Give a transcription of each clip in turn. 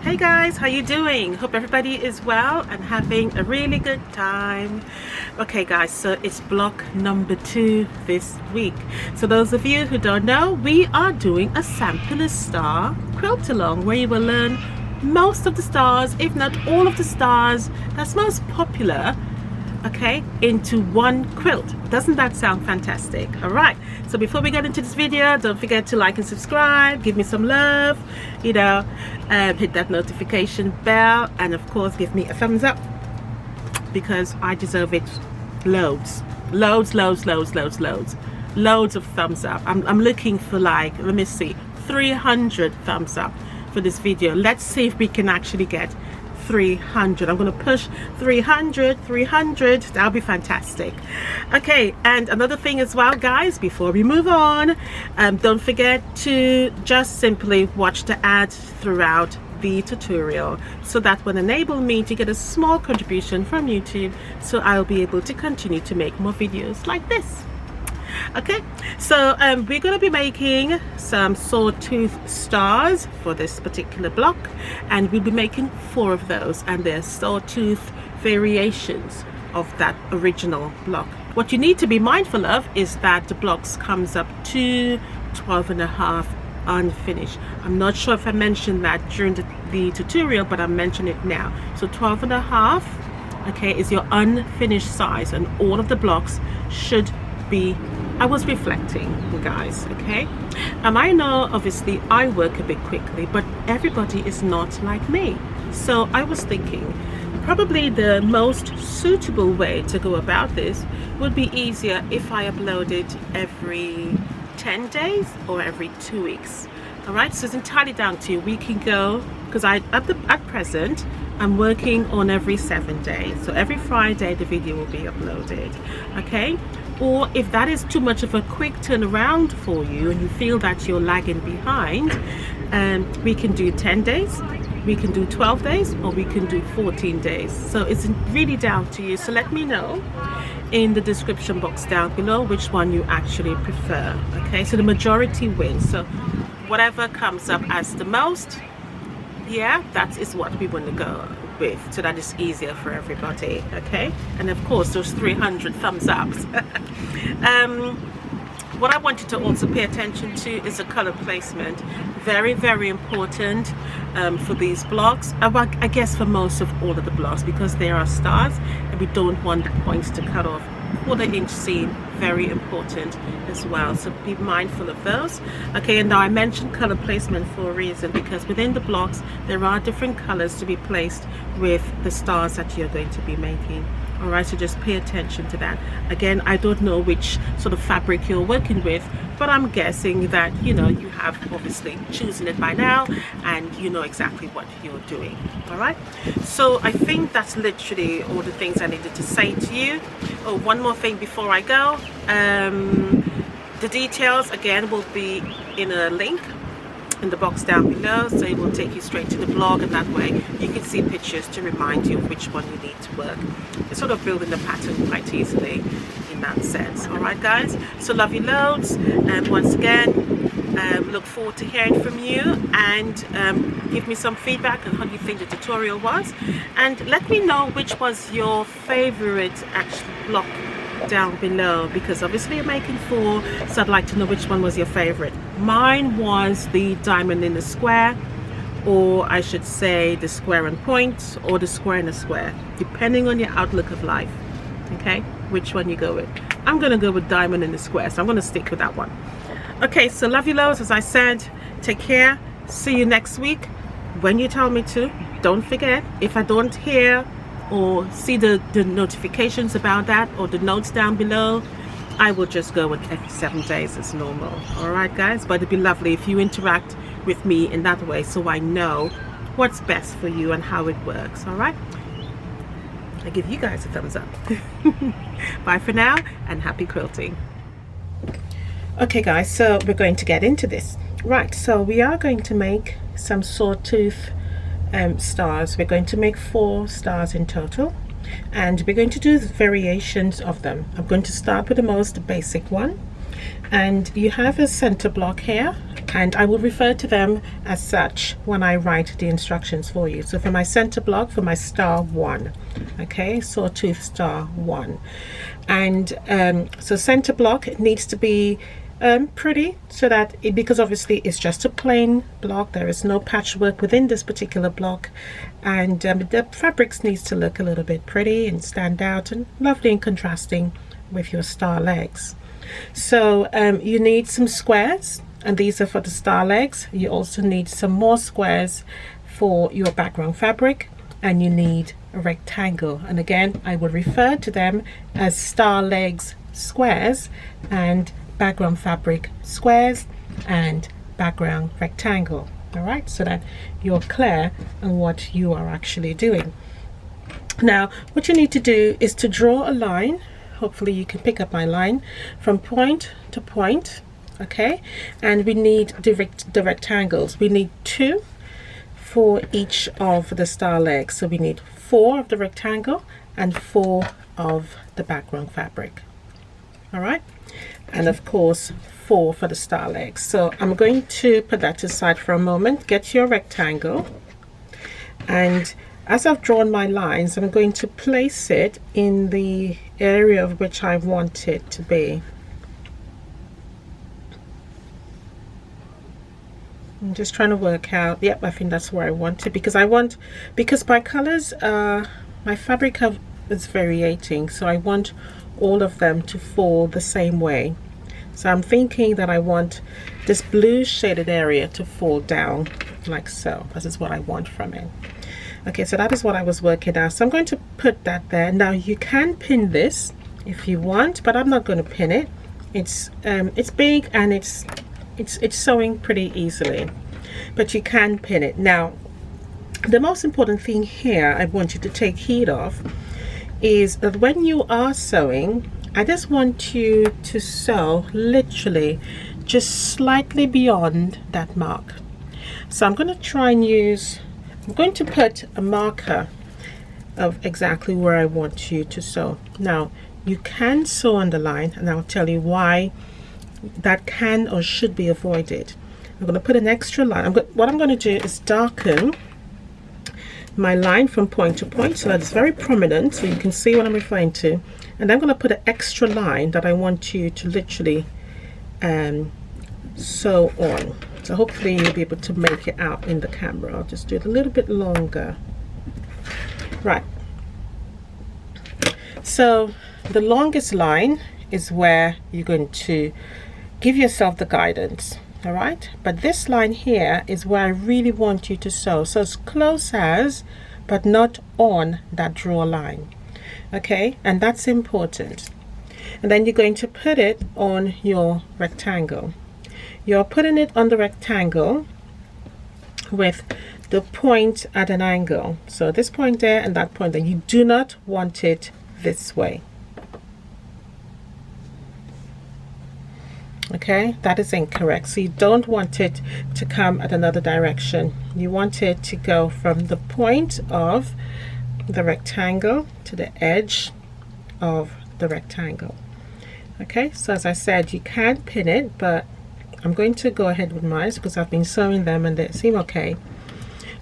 Hey guys, how you doing? Hope everybody is well and having a really good time. Okay guys, so it's block number 2 this week. So those of you who don't know, we are doing a sampler star quilt along where you will learn most of the stars, if not all of the stars that's most popular, okay, into one quilt. Doesn't that sound fantastic? All right, so before we get into this video, don't forget to like and subscribe, give me some love, you know, hit that notification bell, and of course give me a thumbs up because I deserve it. Loads of thumbs up. I'm looking for, like, let me see, 300 thumbs up for this video. Let's see if we can actually get 300. I'm going to push 300. That'll be fantastic. Okay, and another thing as well, guys, before we move on, don't forget to just simply watch the ads throughout the tutorial, so that will enable me to get a small contribution from YouTube, so I'll be able to continue to make more videos like this. Okay, so we're going to be making some sawtooth stars for this particular block, and we'll be making 4 of those, and they're sawtooth variations of that original block. What you need to be mindful of is that the blocks comes up to 12.5 unfinished. I'm not sure if I mentioned that during the tutorial, but I'll mention it now. So 12.5, okay, is your unfinished size, and all of the blocks should be, I was reflecting, guys, okay, and I know obviously I work a bit quickly, but everybody is not like me. So I was thinking probably the most suitable way to go about this would be easier if I uploaded every 10 days or every 2 weeks. All right, so it's entirely down to you. We can go, because at present I'm working on every 7 days, so every Friday the video will be uploaded, okay? Or if that is too much of a quick turnaround for you and you feel that you're lagging behind, we can do 10 days, we can do 12 days, or we can do 14 days. So it's really down to you. So let me know in the description box down below which one you actually prefer. Okay, so the majority wins, so whatever comes up as the most, yeah, that is what we want to go with, so that is easier for everybody. Okay, and of course those 300 thumbs ups. What I wanted to also pay attention to is the color placement. Very important for these blocks. I guess for most of all of the blocks, because they are stars and we don't want the points to cut off. 1/4 inch seam, very important as well, so be mindful of those. Okay, and now I mentioned color placement for a reason, because within the blocks there are different colors to be placed with the stars that you're going to be making. All right, so just pay attention to that. Again, I don't know which sort of fabric you're working with, but I'm guessing that, you know, you have obviously chosen it by now and you know exactly what you're doing. All right, so I think that's literally all the things I needed to say to you. Oh, one more thing before I go. The details again will be in a link in the box down below, so it will take you straight to the blog, and that way you can see pictures to remind you of which one you need to work. It's sort of building the pattern quite easily in that sense. All right guys, so love you loads, and once again look forward to hearing from you, and give me some feedback on how you think the tutorial was, and let me know which was your favorite actual block down below, because obviously you're making 4, so I'd like to know which one was your favorite. Mine was the diamond in the square, or I should say the square and point, or the square in a square, depending on your outlook of life. Okay, which one you go with. I'm gonna go with diamond in the square, so I'm gonna stick with that one. Okay, so love you loads, as I said. Take care, see you next week when you tell me to. Don't forget, if I don't hear or see the notifications about that, or the notes down below, I will just go with every 7 days as normal. All right guys, but it'd be lovely if you interact with me in that way, so I know what's best for you and how it works. All right, I give you guys a thumbs up. Bye for now, and happy quilting. Okay guys, so we're going to get into this. Right, so we are going to make some sawtooth stars. We're going to make 4 stars in total, and we're going to do variations of them. I'm going to start with the most basic one, and you have a center block here, and I will refer to them as such when I write the instructions for you. So for my center block, for my star 1, okay, Sawtooth star 1, and so center block, it needs to be pretty, so that because obviously it's just a plain block, there is no patchwork within this particular block, and the fabrics needs to look a little bit pretty and stand out and lovely and contrasting with your star legs. So you need some squares, and these are for the star legs. You also need some more squares for your background fabric, and you need a rectangle, and again I will refer to them as star legs squares and background fabric squares and background rectangle. All right, so that you're clear on what you are actually doing. Now what you need to do is to draw a line. Hopefully you can pick up my line from point to point, okay, and we need the rectangles. We need 2 for each of the star legs, so we need 4 of the rectangle and 4 of the background fabric. All right, and of course 4 for the star legs. So I'm going to put that aside for a moment. Get your rectangle, and as I've drawn my lines, I'm going to place it in the area of which I want it to be. I'm just trying to work out, yep, I think that's where I want it, because my colors, my fabric is variating, so I want all of them to fall the same way. So I'm thinking that I want this blue shaded area to fall down like so. This is what I want from it. Okay, so that is what I was working out, so I'm going to put that there. Now you can pin this if you want, but I'm not going to pin it. It's big and it's sewing pretty easily, but you can pin it. Now the most important thing here I want you to take heed of is that when you are sewing, I just want you to sew literally just slightly beyond that mark. So I'm going to try and I'm going to put a marker of exactly where I want you to sew. Now you can sew on the line, and I'll tell you why that can or should be avoided. I'm going to put an extra line. What I'm going to do is darken my line from point to point so that it's very prominent, so you can see what I'm referring to, and I'm going to put an extra line that I want you to literally sew on. So hopefully you'll be able to make it out in the camera. I'll just do it a little bit longer. Right, so the longest line is where you're going to give yourself the guidance. All right, but this line here is where I really want you to sew, so as close as, but not on that draw line. Okay, and that's important. And then you're going to put it on your rectangle. You're putting it on the rectangle with the point at an angle, so this point there and that point there. You do not want it this way. Okay, that is incorrect. So you don't want it to come at another direction. You want it to go from the point of the rectangle to the edge of the rectangle. Okay, so as I said, you can pin it, but I'm going to go ahead with mine because I've been sewing them and they seem okay.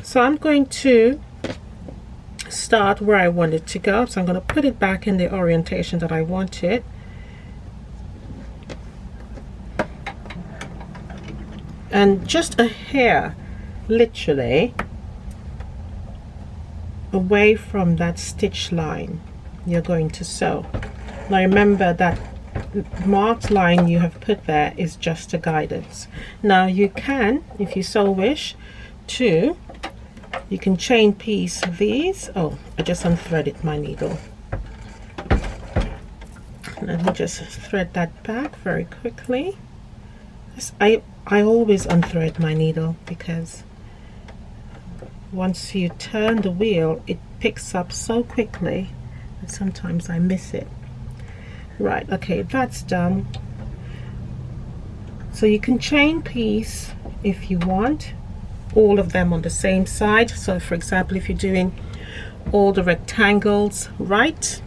So I'm going to start where I want it to go. So I'm going to put it back in the orientation that I want it. And just a hair, literally, away from that stitch line, you're going to sew. Now remember that marked line you have put there is just a guidance. Now you can, if you so wish to, you can chain piece these. Oh, I just unthreaded my needle. Let me just thread that back very quickly. I always unthread my needle because once you turn the wheel it picks up so quickly that sometimes I miss it. Right, okay, that's done. So you can chain piece if you want all of them on the same side. So for example, if you're doing all the rectangles right,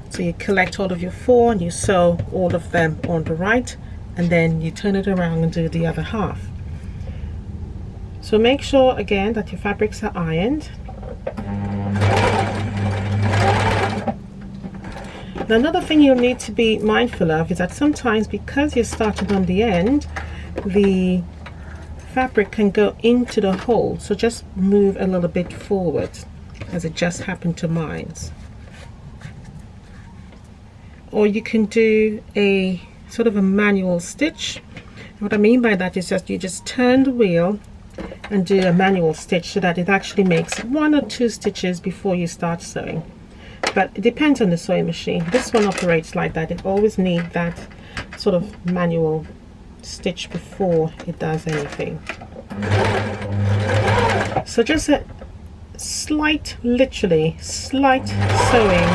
so you collect all of your 4 and you sew all of them on the right and then you turn it around and do the other half. So make sure again that your fabrics are ironed. Now, another thing you'll need to be mindful of is that sometimes, because you're starting on the end, the fabric can go into the hole, so just move a little bit forward, as it just happened to mine. Or you can do a sort of a manual stitch. What I mean by that is just you just turn the wheel and do a manual stitch so that it actually makes 1 or 2 stitches before you start sewing. But it depends on the sewing machine. This one operates like that. It always needs that sort of manual stitch before it does anything. So just a slight, literally slight sewing,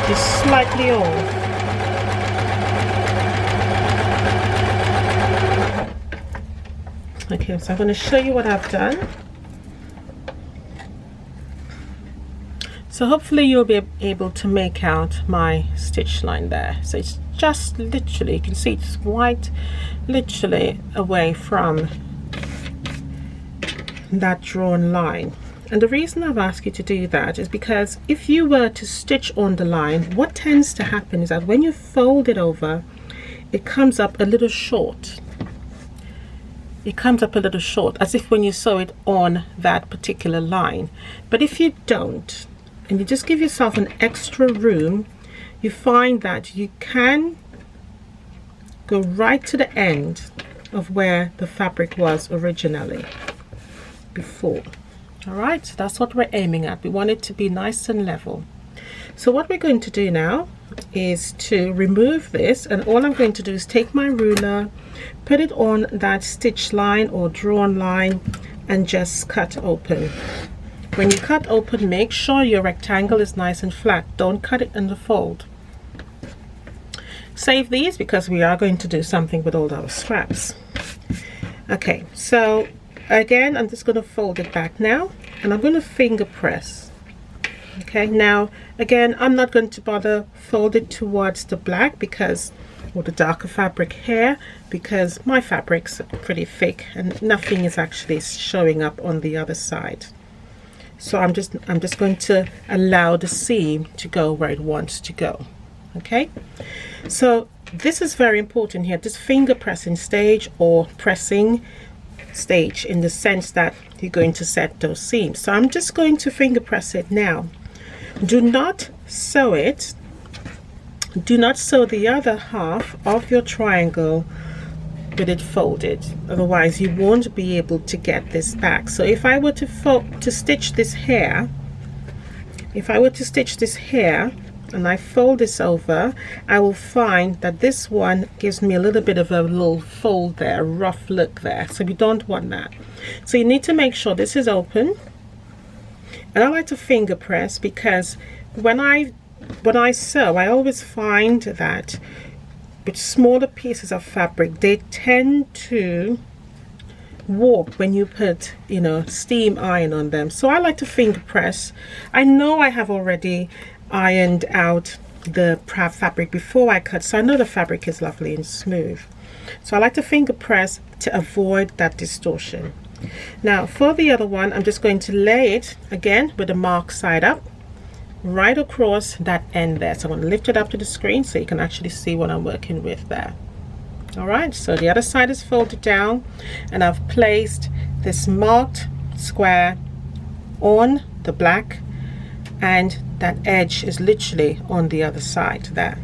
just slightly off. Okay, so I'm going to show you what I've done. So hopefully you'll be able to make out my stitch line there. So it's just literally, you can see it's quite literally away from that drawn line. And the reason I've asked you to do that is because if you were to stitch on the line, what tends to happen is that when you fold it over, it comes up a little short. It comes up a little short, as if when you sew it on that particular line. But if you don't, and you just give yourself an extra room, you find that you can go right to the end of where the fabric was originally before. All right, so that's what we're aiming at. We want it to be nice and level. So what we're going to do now is to remove this, and all I'm going to do is take my ruler, put it on that stitch line or drawn line, and just cut open. When you cut open, make sure your rectangle is nice and flat. Don't cut it in the fold. Save these because we are going to do something with all our scraps. Okay, so again, I'm just going to fold it back now, and I'm going to finger press. Okay, now again, I'm not going to bother fold it towards the black because, or the darker fabric here, because my fabric's pretty thick and nothing is actually showing up on the other side. So I'm just going to allow the seam to go where it wants to go. Okay, so this is very important here, this finger pressing stage, or pressing stage, in the sense that you're going to set those seams. So I'm just going to finger press it now. Do not sew it. Do not sew the other half of your triangle with it folded, otherwise you won't be able to get this back. So if I were to stitch this here, and I fold this over, I will find that this one gives me a little bit of a little fold there, rough look there. So we don't want that. So you need to make sure this is open. And I like to finger press because when I sew, I always find that with smaller pieces of fabric, they tend to warp when you put, you know, steam iron on them. So I like to finger press. I know I have already ironed out the fabric before I cut, so I know the fabric is lovely and smooth. So I like to finger press to avoid that distortion. Now for the other one, I'm just going to lay it again with the mark side up right across that end there. So I'm going to lift it up to the screen so you can actually see what I'm working with there. All right, so the other side is folded down, and I've placed this marked square on the black, and that edge is literally on the other side there.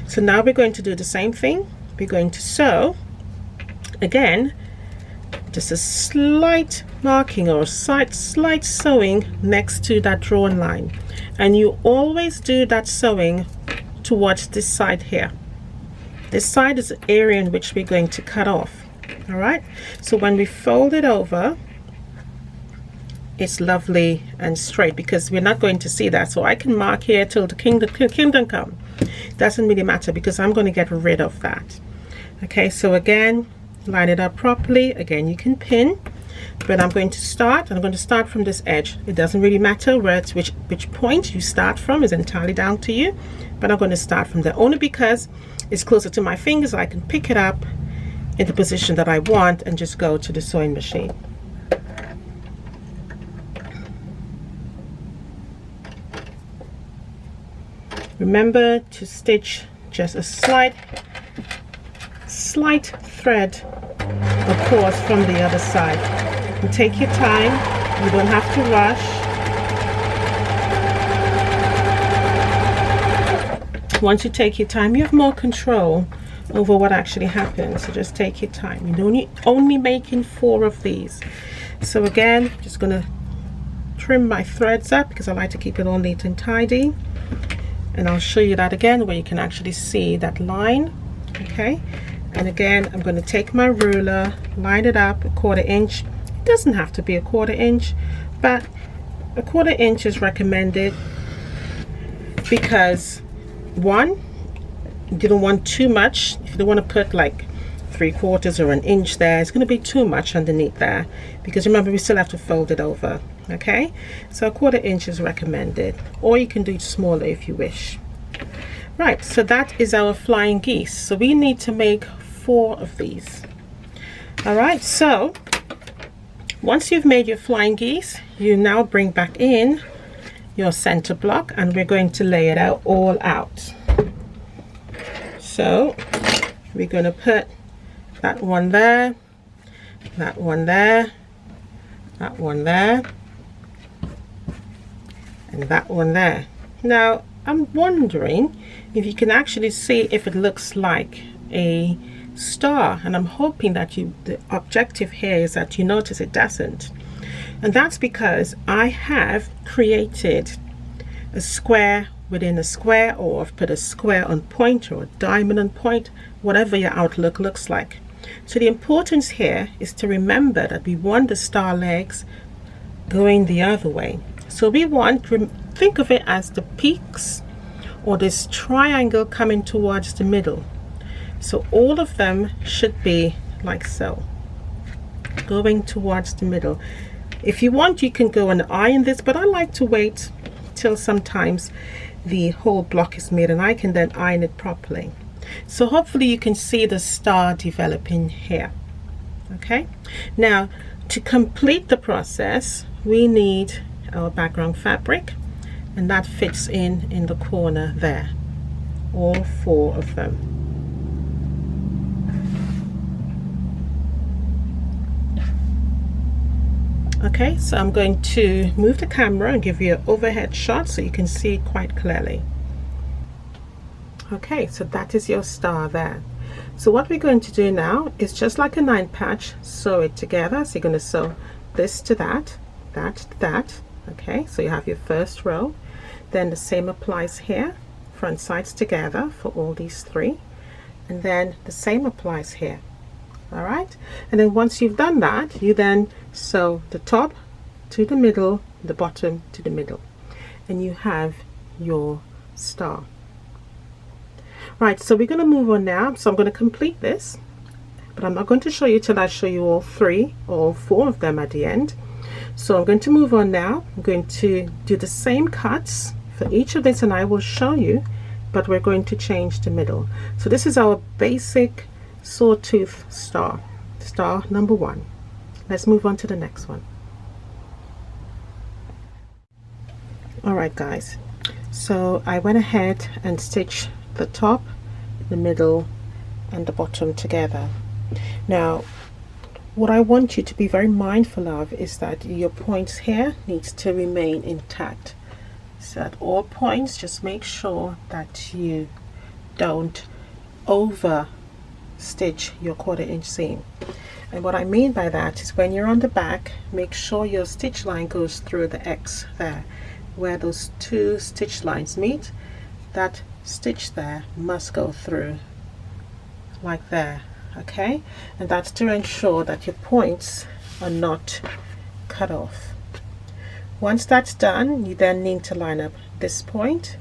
So now we're going to do the same thing. We're going to sew again, just a slight marking or slight sewing next to that drawn line, and you always do that sewing towards this side here. This side is the area in which we're going to cut off. All right, so when we fold it over, it's lovely and straight because we're not going to see that. So I can mark here till the kingdom come. Doesn't really matter because I'm going to get rid of that. Okay, so again, line it up properly. Again, you can pin, but I'm going to start from this edge. It doesn't really matter where it's which point you start from, is entirely down to you, but I'm going to start from there only because it's closer to my fingers. I can pick it up in the position that I want and just go to the sewing machine. Remember to stitch just a slight thread across from the other side, and take your time. You don't have to rush. Once you take your time, you have more control over what actually happens. So just take your time. You're only making 4 of these. So again, just gonna trim my threads up because I like to keep it all neat and tidy. And I'll show you that again where you can actually see that line. Okay, and again I'm going to take my ruler, line it up 1/4 inch. It doesn't have to be 1/4 inch, but 1/4 inch is recommended because, one, you don't want too much. If you don't want to put like 3/4 or an inch there, it's going to be too much underneath there, because remember we still have to fold it over. Okay, so 1/4 inch is recommended, or you can do it smaller if you wish. Right, so that is our flying geese. So we need to make 4 of these. All right, so once you've made your flying geese, you now bring back in your center block, and we're going to lay it out all out. So we're going to put that one there, that one there, that one there, and that one there. Now I'm wondering if you can actually see if it looks like a star, and I'm hoping that the objective here is that you notice it doesn't, and that's because I have created a square within a square, or I've put a square on point or a diamond on point, whatever your outlook looks like. So the importance here is to remember that we want the star legs going the other way. So we want, think of it as the peaks or this triangle coming towards the middle. So all of them should be like so, going towards the middle. If you want, you can go and iron this, but I like to wait till sometimes the whole block is made and I can then iron it properly. So hopefully you can see the star developing here. Okay, now to complete the process we need our background fabric, and that fits in the corner there, all 4 of them. Okay, so I'm going to move the camera and give you an overhead shot so you can see it quite clearly. Okay, so that is your star there. So what we're going to do now is, just like a 9 patch, sew it together. So you're going to sew this to that, that to that. Okay, so you have your first row. Then the same applies here, front sides together for all these 3, and then the same applies here. All right, and then once you've done that, you then sew the top to the middle, the bottom to the middle, and you have your star. Right, so we're going to move on now. So I'm going to complete this, but I'm not going to show you till I show you all 3 or 4 of them at the end. So I'm going to move on now. I'm going to do the same cuts for each of this, and I will show you, but we're going to change the middle. So this is our basic Sawtooth star, star number 1. Let's move on to the next one. All right guys, so I went ahead and stitched the top, the middle, and the bottom together. Now what I want you to be very mindful of is that your points here needs to remain intact. So at all points, just make sure that you don't over stitch your 1/4 inch seam. And what I mean by that is, when you're on the back, make sure your stitch line goes through the X there, where those 2 stitch lines meet. That stitch there must go through like there. Okay, and that's to ensure that your points are not cut off. Once that's done, you then need to line up this point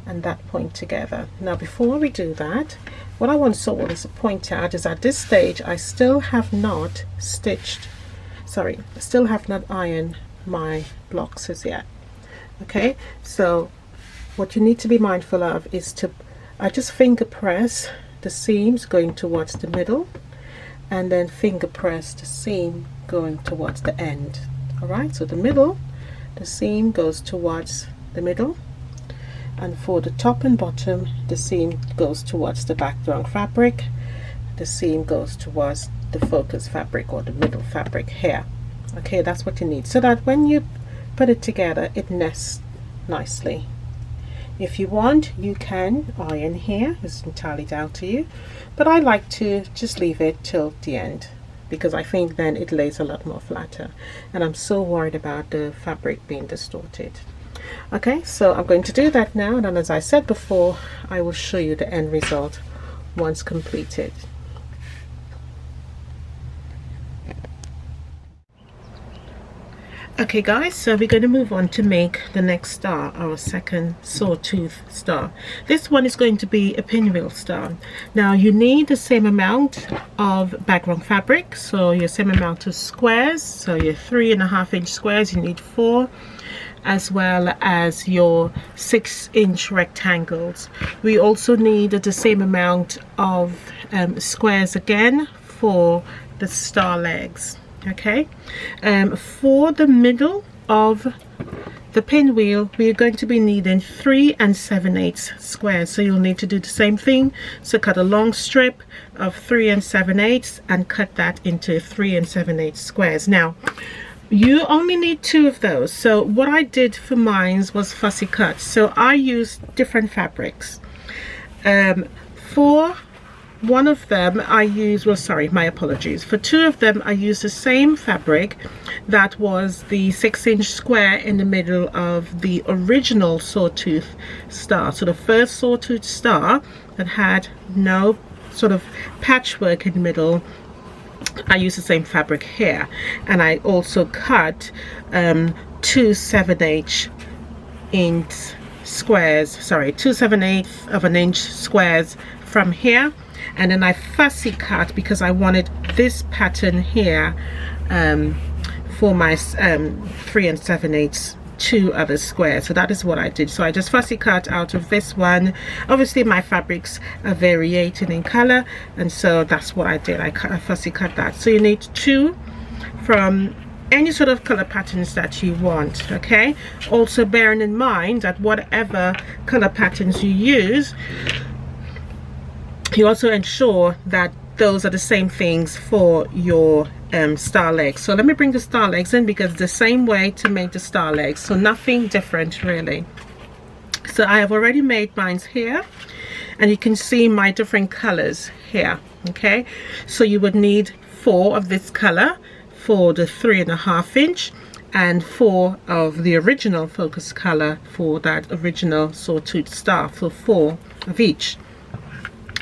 and that point together. Now before we do that, what I want to always point out is, at this stage I still have not ironed my blocks as yet. Okay, so what you need to be mindful of is I just finger press the seams going towards the middle, and then finger press the seam going towards the end. All right, so the middle, the seam goes towards the middle, and for the top and bottom, the seam goes towards the background fabric, the seam goes towards the focus fabric or the middle fabric here. Okay, that's what you need, so that when you put it together, it nests nicely. If you want, you can iron here, it's entirely down to you, but I like to just leave it till the end because I think then it lays a lot more flatter, and I'm so worried about the fabric being distorted. Okay, so I'm going to do that now, and then, as I said before, I will show you the end result once completed. Okay guys, so we're going to move on to make the next star, our second sawtooth star. This one is going to be a pinwheel star. Now you need the same amount of background fabric, so your same amount of squares, so your 3.5-inch squares, you need 4, as well as your 6-inch rectangles. We also need the same amount of squares again for the star legs. Okay, for the middle of the pinwheel, we are going to be needing 3 7/8 squares, so you'll need to do the same thing. So cut a long strip of 3 7/8 and cut that into 3 7/8 squares. Now you only need 2 of those, so what I did for mine was fussy cut, so I used different fabrics. For one of them I used, well, sorry, my apologies, for 2 of them I used the same fabric that was the 6-inch square in the middle of the original sawtooth star. So the first sawtooth star that had no sort of patchwork in the middle, I used the same fabric here, and I also cut 2 7/8 inch squares, sorry, 2 7/8 of an inch squares from here, and then I fussy cut because I wanted this pattern here for my 3 7/8 2 other squares. So that is what I did. So I just fussy cut out of this one. Obviously my fabrics are variating in color, and so that's what I did. I fussy cut that. So you need 2 from any sort of color patterns that you want. Okay, also bearing in mind that whatever color patterns you use, you also ensure that those are the same things for your star legs. So let me bring the star legs in, because the same way to make the star legs, so nothing different really. So I have already made mine here, and you can see my different colors here. Okay, so you would need 4 of this color for the 3.5-inch, and 4 of the original focus color for that original sawtooth star, so 4 of each.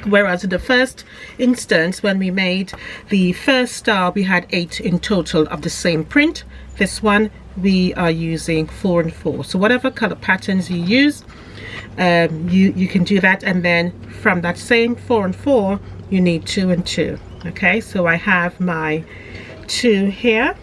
Whereas in the first instance, when we made the first star, we had 8 in total of the same print. This one we are using 4 and 4. So whatever color patterns you use, you can do that, and then from that same 4 and 4 you need 2 and 2. Okay, so I have my 2 here.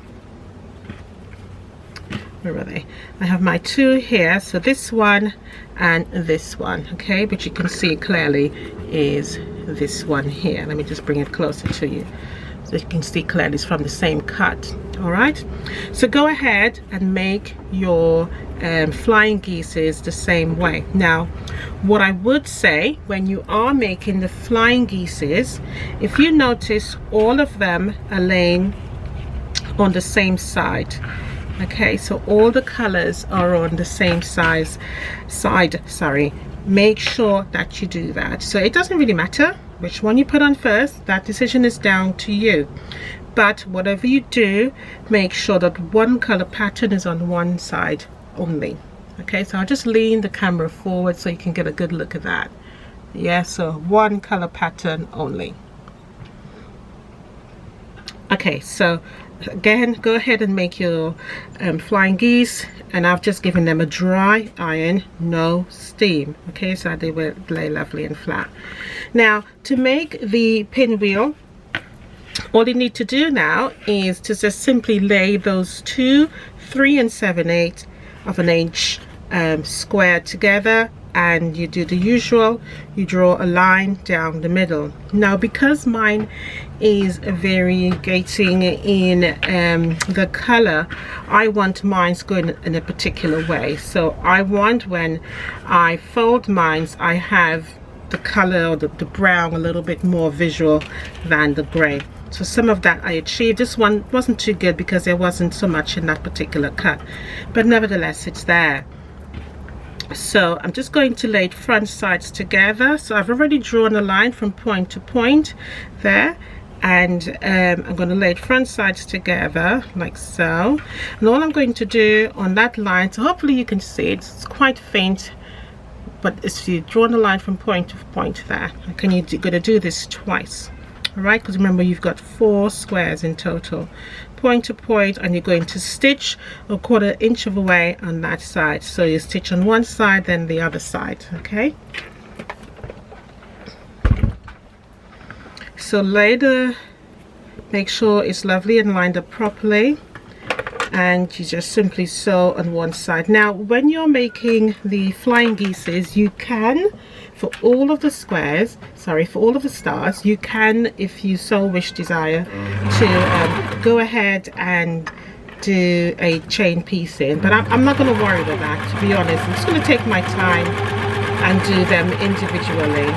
Where are they? I have my 2 here, so this one and this one. Okay, but you can see clearly is this one here. Let me just bring it closer to you so you can see clearly it's from the same cut. All right, so go ahead and make your flying geeses the same way. Now what I would say, when you are making the flying geeses, if you notice, all of them are laying on the same side. Okay, so all the colors are on the same side, sorry. Make sure that you do that. So it doesn't really matter which one you put on first, that decision is down to you. But whatever you do, make sure that one color pattern is on one side only. Okay, so I'll just lean the camera forward so you can get a good look at that. Yeah, so one color pattern only. Okay, so again, go ahead and make your flying geese, and I've just given them a dry iron, no steam. Okay, so they will lay lovely and flat. Now to make the pinwheel, all you need to do now is to just simply lay those 2 3 7/8 of an inch square together and you do the usual, you draw a line down the middle. Now because mine is variegating in the color, I want mine's going in a particular way. So I want, when I fold mine's, I have the color, or the brown, a little bit more visual than the gray. So some of that I achieved. This one wasn't too good because there wasn't so much in that particular cut, but nevertheless it's there. So I'm just going to lay front sides together. So I've already drawn a line from point to point there, and I'm going to lay front sides together like so. And all I'm going to do on that line, so hopefully you can see it, it's quite faint, but if you draw the line from point to point there, and you're going to do this twice. All right, because remember you've got 4 squares in total, point to point, and you're going to stitch a 1/4 inch of away on that side. So you stitch on one side, then the other side. Okay, so make sure it's lovely and lined up properly, and you just simply sew on one side. Now when you're making the flying geeses, you can, for all of the squares, sorry, for all of the stars, you can, if you so desire, to go ahead and do a chain piecing, but I'm not going to worry about that, to be honest. I'm just going to take my time and do them individually.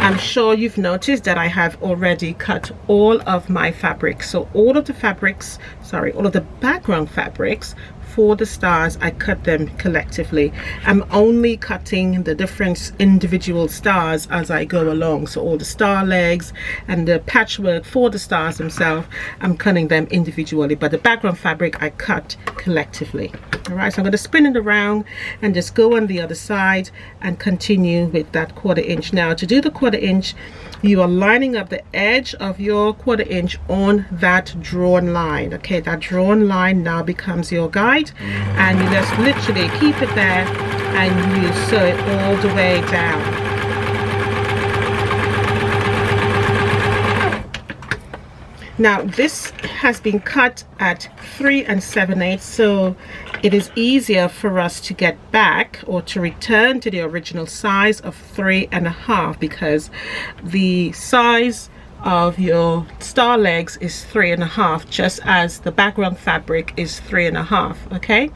I'm sure you've noticed that I have already cut all of my fabrics. So all of the fabrics, sorry, all of the background fabrics for the stars, I cut them collectively. I'm only cutting the different individual stars as I go along. So all the star legs and the patchwork for the stars themselves, I'm cutting them individually, but the background fabric I cut collectively. All right, so I'm going to spin it around and just go on the other side and continue with that 1/4 inch. Now to do the 1/4 inch, you are lining up the edge of your 1/4 inch on that drawn line. Okay, that drawn line now becomes your guide, and you just literally keep it there and you sew it all the way down. Now this has been cut at 3 7/8, so it is easier for us to get back or to return to the original size of 3 1/2, because the size of your star legs is 3 1/2, just as the background fabric is 3 1/2. Okay,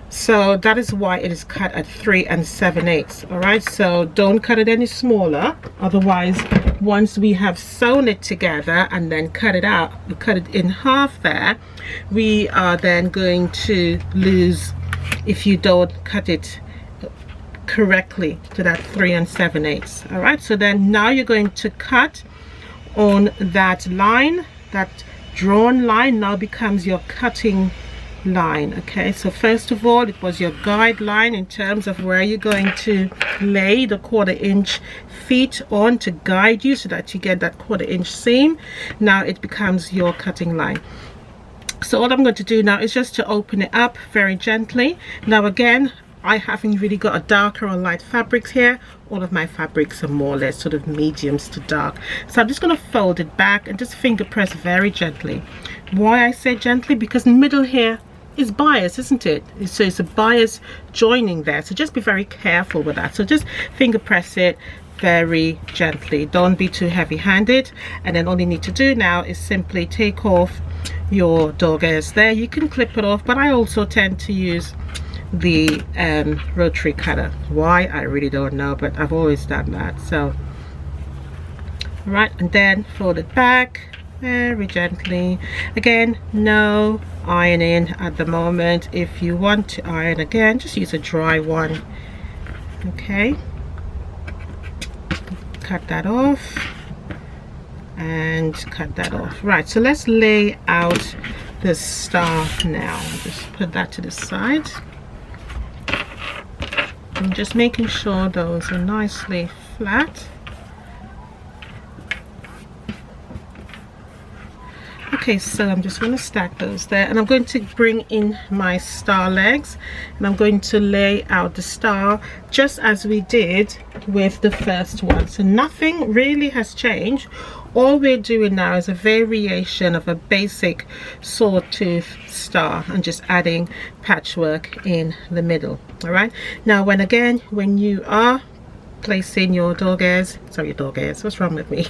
so that is why it is cut at 3 7/8. All right, so don't cut it any smaller, otherwise once we have sewn it together and then cut it out, we cut it in half there, we are then going to lose if you don't cut it correctly to that 3 7/8. All right, so then now you're going to cut on that line. That drawn line now becomes your cutting line. Okay, so first of all, it was your guideline in terms of where you're going to lay the 1/4 inch feet on to guide you so that you get that 1/4 inch seam. Now it becomes your cutting line. So all I'm going to do now is just to open it up very gently. Now again, I haven't really got a darker or light fabrics here. All of my fabrics are more or less sort of mediums to dark. So I'm just going to fold it back and just finger press very gently. Why I say gently? Because in the middle here is bias, isn't it? So it's a bias joining there, so just be very careful with that. So just finger press it very gently, don't be too heavy-handed, and then all you need to do now is simply take off your dog ears there. You can clip it off, but I also tend to use the rotary cutter. Why, I really don't know, but I've always done that. So right, and then fold it back very gently. Again, no ironing at the moment. If you want to iron again, just use a dry one. Okay, cut that off and cut that off. Right, so let's lay out the star now. Just put that to the side. I'm just making sure those are nicely flat. Okay, Okay, so I'm just going to stack those there, and I'm going to bring in my star legs, and I'm going to lay out the star just as we did with the first one. So nothing really has changed. All we're doing now is a variation of a basic sawtooth star and just adding patchwork in the middle. All right, now when you are placing your dog ears, sorry, your dog ears, what's wrong with me?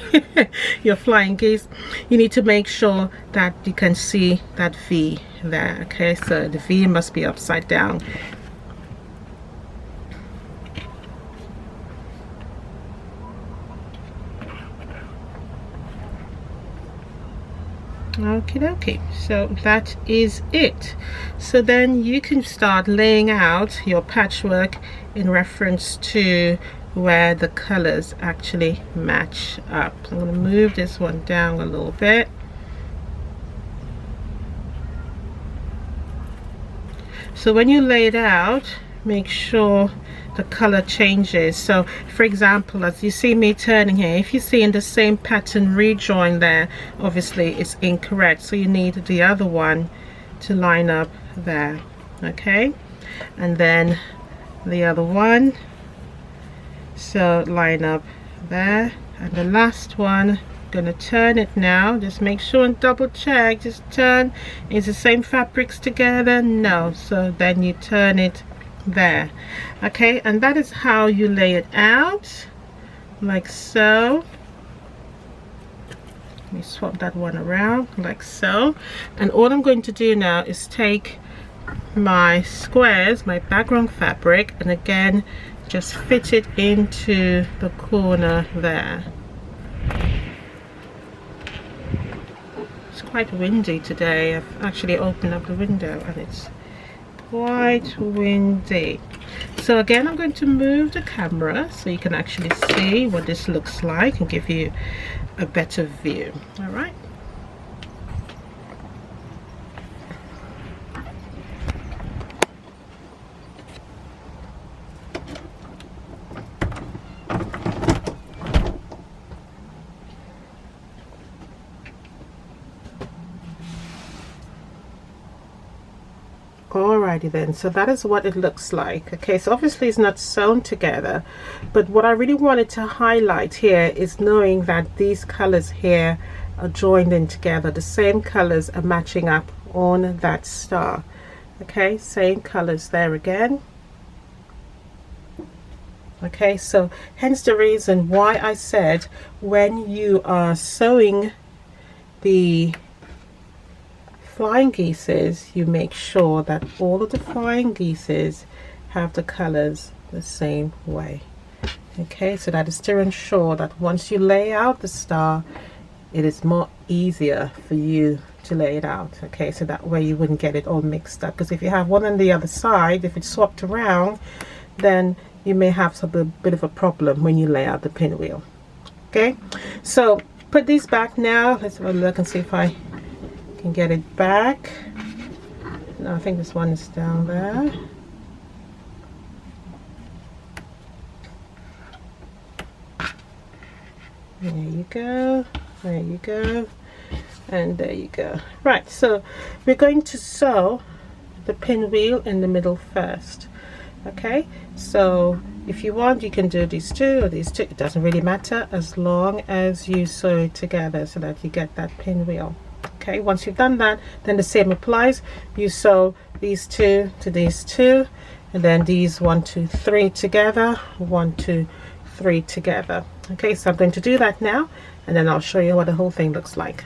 Your flying geese, you need to make sure that you can see that V there. Okay, so the V must be upside down. Okie dokie, so that is it. So then you can start laying out your patchwork in reference to where the colors actually match up. I'm going to move this one down a little bit. So when you lay it out, make sure the color changes. So for example, as you see me turning here, if you see in the same pattern rejoin there, obviously it's incorrect, so you need the other one to line up there. Okay, and then the other one, so line up there, and the last one, gonna turn it now. Just make sure and double check, just turn, is the same fabrics together? No, so then you turn it there. Okay, and that is how you lay it out, like so. Let me swap that one around, like so. And all I'm going to do now is take my squares, my background fabric, and again just fit it into the corner there. It's quite windy today. I've actually opened up the window and it's quite windy. So again, I'm going to move the camera so you can actually see what this looks like and give you a better view. All right. Alrighty then, so that is what it looks like. Okay, so obviously it's not sewn together, but what I really wanted to highlight here is knowing that these colors here are joined in together. The same colors are matching up on that star. Okay, same colors there again. Okay, so hence the reason why I said when you are sewing the flying geeses, you make sure that all of the flying geeses have the colors the same way. Okay, so that is to ensure that once you lay out the star, it is more easier for you to lay it out. Okay, so that way you wouldn't get it all mixed up, because if you have one on the other side, if it's swapped around, then you may have a bit of a problem when you lay out the pinwheel. Okay, so put these back now. Let's have a look and see if I can get it back. No, I think this one is down there. There you go, there you go, and there you go. Right, so we're going to sew the pinwheel in the middle first. Okay, so if you want, you can do these two or these two, it doesn't really matter, as long as you sew it together so that you get that pinwheel. Okay, once you've done that, then the same applies. You sew these two to these two, and then these 1 2 3 together, 1 2 3 together. Okay, so I'm going to do that now, and then I'll show you what the whole thing looks like.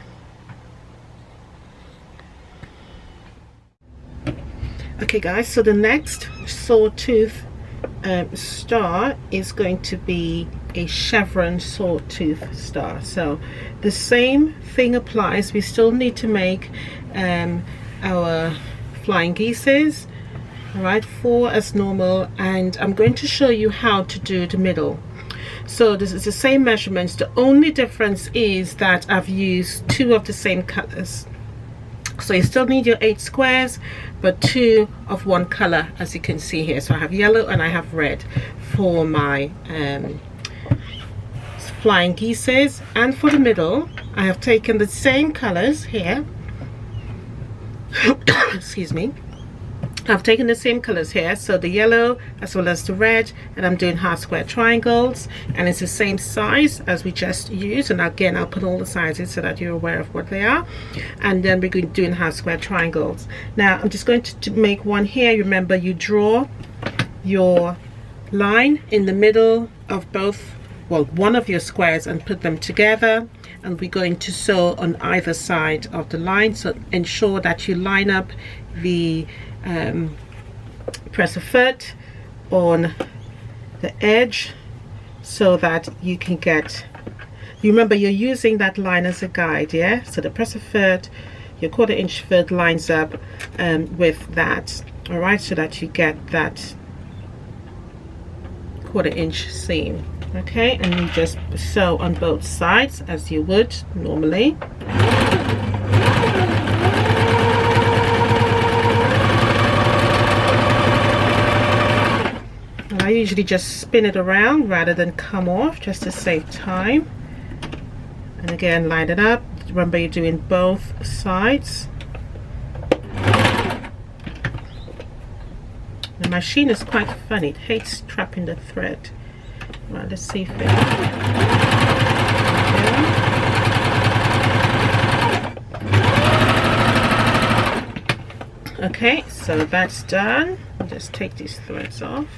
Okay guys, so the next sawtooth star is going to be a chevron sawtooth star. So the same thing applies. We still need to make our flying geeses, all right, 4 as normal, and I'm going to show you how to do the middle. So this is the same measurements. The only difference is that I've used 2 of the same colors. So you still need your 8 squares, but 2 of one color, as you can see here. So I have yellow and I have red for my flying geeses. And for the middle, I have taken the same colors here, excuse me, I've taken the same colors here, so the yellow as well as the red, and I'm doing half square triangles, and it's the same size as we just used. And again, I'll put all the sizes so that you're aware of what they are. And then we're going to do half square triangles. Now I'm just going to make one here. Remember, you draw your line in the middle of both, well, one of your squares, and put them together, and we're going to sew on either side of the line. So ensure that you line up the press a foot on the edge so that you can get, you remember you're using that line as a guide, yeah? So the press a foot, your 1/4 inch foot lines up with that, all right, so that you get that 1/4 inch seam. Okay, and you just sew on both sides as you would normally. I usually just spin it around rather than come off, just to save time. And again, line it up. Remember, you're doing both sides. The machine is quite funny. It hates trapping the thread. Right, let's see if it... Okay, so that's done. I'll just take these threads off.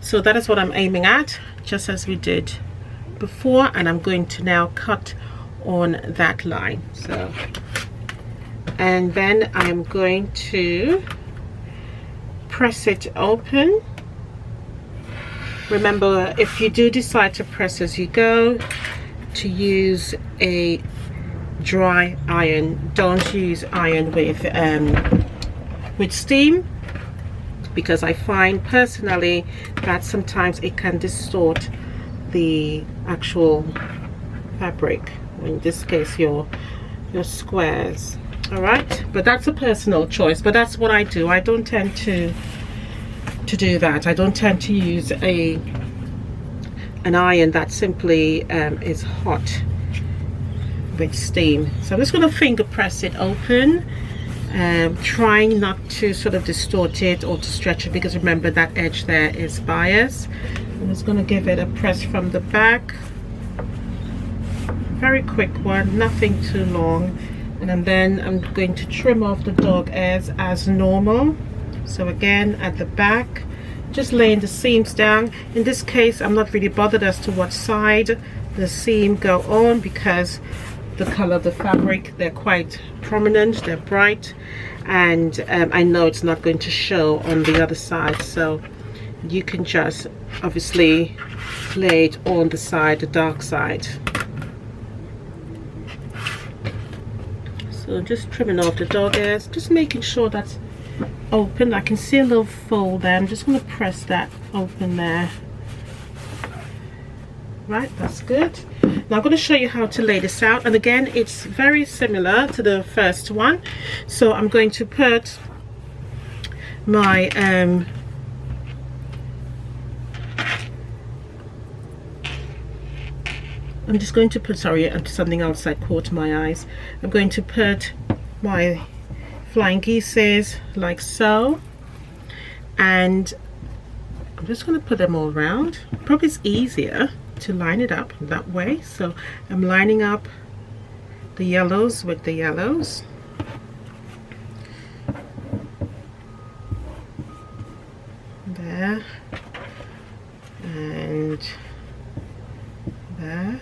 So that is what I'm aiming at, just as we did before, and I'm going to now cut on that line. So, and then I'm going to press it open. Remember, if you do decide to press as you go, to use a dry iron. Don't use iron with steam, because I find personally that sometimes it can distort the actual fabric, in this case your squares. All right, but that's a personal choice, but that's what I do. I don't tend to do that. I don't tend to use an iron that simply is hot with steam. So I'm just going to finger press it open, trying not to sort of distort it or to stretch it, because remember that edge there is bias. I'm just going to give it a press from the back, very quick one, nothing too long, and then I'm going to trim off the dog ears as normal. So again, at the back, just laying the seams down. In this case, I'm not really bothered as to what side the seam go on, because the color of the fabric, they're quite prominent, they're bright, and I know it's not going to show on the other side, so you can just obviously lay it on the side, the dark side. So just trimming off the dog ears, just making sure that's open. I can see a little fold there. I'm just going to press that open there. Right, that's good. Now I'm going to show you how to lay this out, and again it's very similar to the first one. So I'm going to put my I'm just going to put, sorry, something outside caught my eyes. I'm going to put my flying geeses like so, and I'm just going to put them all around. Probably it's easier to line it up that way, so I'm lining up the yellows with the yellows. There and there,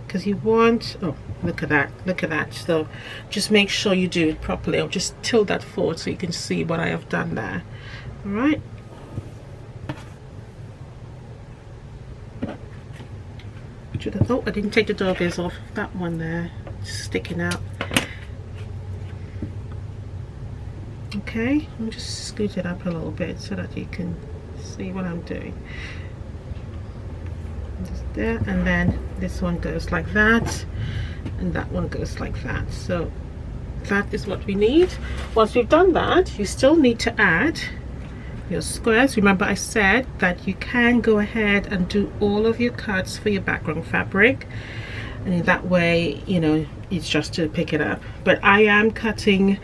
because you want, oh, look at that, look at that. So just make sure you do it properly. I'll just tilt that forward so you can see what I have done there. All right, oh, I didn't take the dog ears off. That one there, just sticking out. Okay, I'll just scoot it up a little bit so that you can see what I'm doing. Just there, and then this one goes like that, and that one goes like that. So that is what we need. Once we've done that, you still need to add your squares. Remember, I said that you can go ahead and do all of your cuts for your background fabric, and in that way, you know, it's just to pick it up. But I am cutting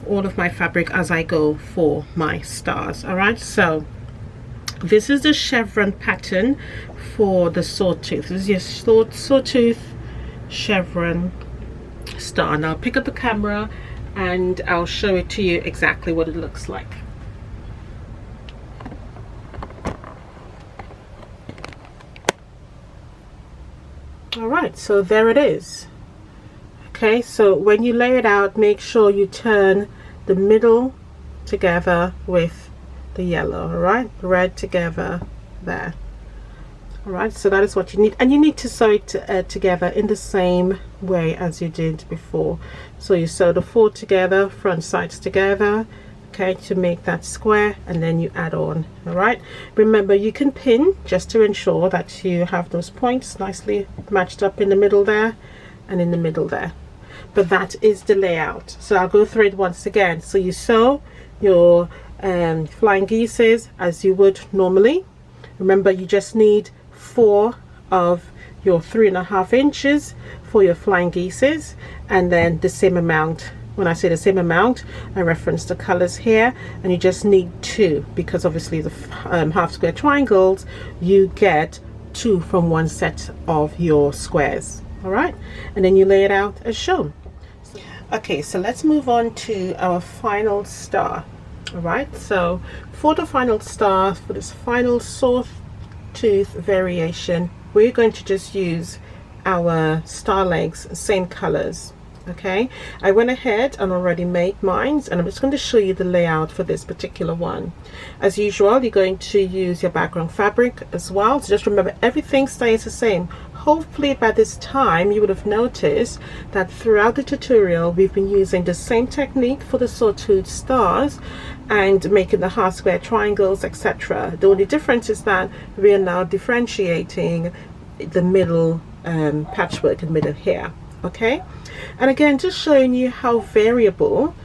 all of my fabric as I go for my stars. All right, so this is the chevron pattern for the Sawtooth. This is your Sawtooth chevron star. Now I'll pick up the camera and I'll show it to you exactly what it looks like. All right, so there it is. Okay, so when you lay it out, make sure you turn the middle together with the yellow. All right, red together there. All right, so that is what you need, and you need to sew it together in the same way as you did before. So you sew the four together, front sides together, okay, to make that square, and then you add on. All right, remember you can pin just to ensure that you have those points nicely matched up in the middle there and in the middle there. But that is the layout, so I'll go through it once again. So you sew your flying geeses as you would normally. Remember, you just need 4 of your 3.5 inches for your flying geeses, and then the same amount. When I say the same amount, I reference the colors here, and you just need 2, because obviously the half square triangles, you get 2 from one set of your squares. All right, and then you lay it out as shown. Okay, so let's move on to our final star. All right, so for the final star, for this final Sawtooth variation, we're going to just use our star legs, same colors. Okay, I went ahead and already made mine, and I'm just going to show you the layout for this particular one. As usual, you're going to use your background fabric as well, so just remember everything stays the same. Hopefully by this time you would have noticed that throughout the tutorial we've been using the same technique for the Sawtooth stars and making the half square triangles, etc. The only difference is that we are now differentiating the middle patchwork in the middle here. Okay, and again, just showing you how variable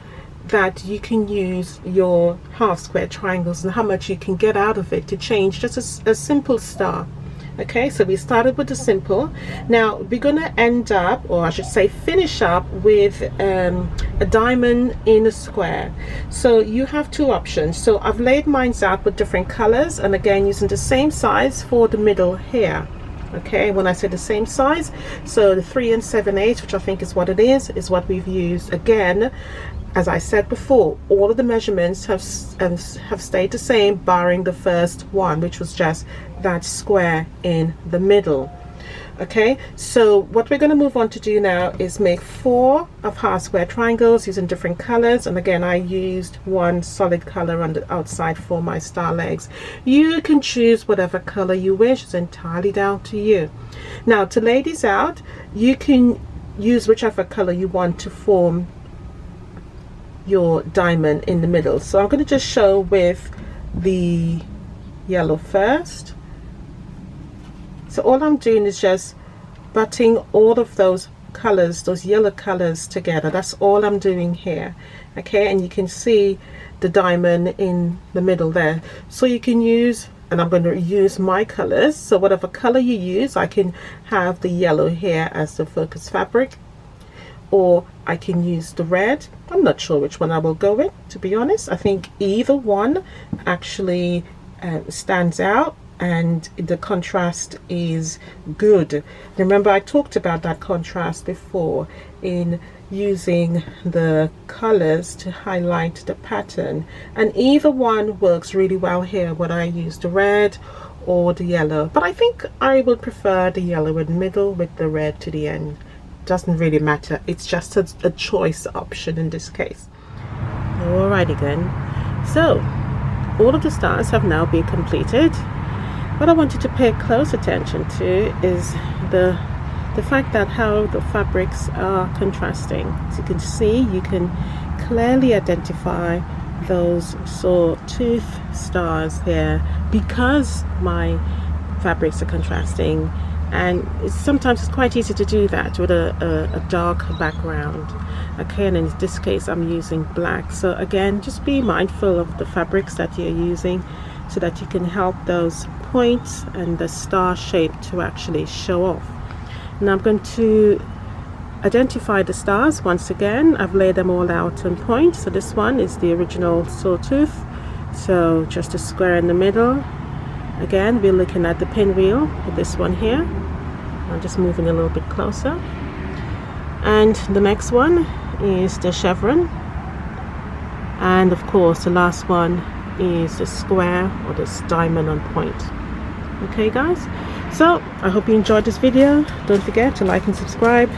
that you can use your half square triangles and how much you can get out of it to change just a simple star. Okay, so we started with the simple. Now we're going to end up, or I should say finish up, with a diamond in a square. So you have 2 options. So I've laid mine out with different colors, and again using the same size for the middle here. Okay, when I say the same size, so the 3 7/8, which I think is what it is what we've used. Again, as I said before, all of the measurements have stayed the same, barring the first one, which was just that square in the middle. Okay, so what we're going to move on to do now is make 4 of half square triangles using different colors, and again I used one solid color on the outside for my star legs. You can choose whatever color you wish, it's entirely down to you. Now to lay these out, you can use whichever color you want to form your diamond in the middle. So I'm going to just show with the yellow first. So all I'm doing is just butting all of those colors, those yellow colors together. That's all I'm doing here. Okay, and you can see the diamond in the middle there. So you can use, and I'm going to use my colors, so whatever color you use, I can have the yellow here as the focus fabric, or I can use the red. I'm not sure which one I will go with, to be honest. I think either one actually stands out, and the contrast is good. Remember, I talked about that contrast before in using the colors to highlight the pattern, and either one works really well here, whether I use the red or the yellow, but I think I would prefer the yellow in the middle with the red to the end. Doesn't really matter, it's just a choice option in this case. Alrighty then, so all of the stars have now been completed. What I wanted to pay close attention to is the fact that how the fabrics are contrasting. As you can see, you can clearly identify those Sawtooth stars here because my fabrics are contrasting, and sometimes it's quite easy to do that with a dark background. Okay, and in this case I'm using black. So again, just be mindful of the fabrics that you're using so that you can help those points and the star shape to actually show off. Now I'm going to identify the stars. Once again, I've laid them all out on point. So this one is the original Sawtooth, so just a square in the middle. Again, we're looking at the pinwheel with this one here. I'm just moving a little bit closer. And the next one is the chevron, and of course the last one is the square or this diamond on point. Okay guys, so I hope you enjoyed this video. Don't forget to like and subscribe,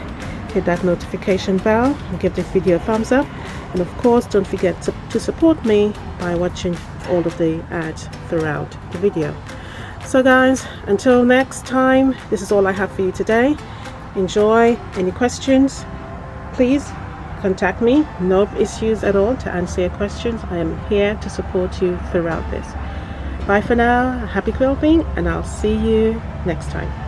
hit that notification bell, and give this video a thumbs up, and of course don't forget to support me by watching all of the ads throughout the video. So guys, until next time, this is all I have for you today. Enjoy. Any questions, please contact me. No issues at all to answer your questions. I am here to support you throughout this. Bye for now, happy quilting, and I'll see you next time.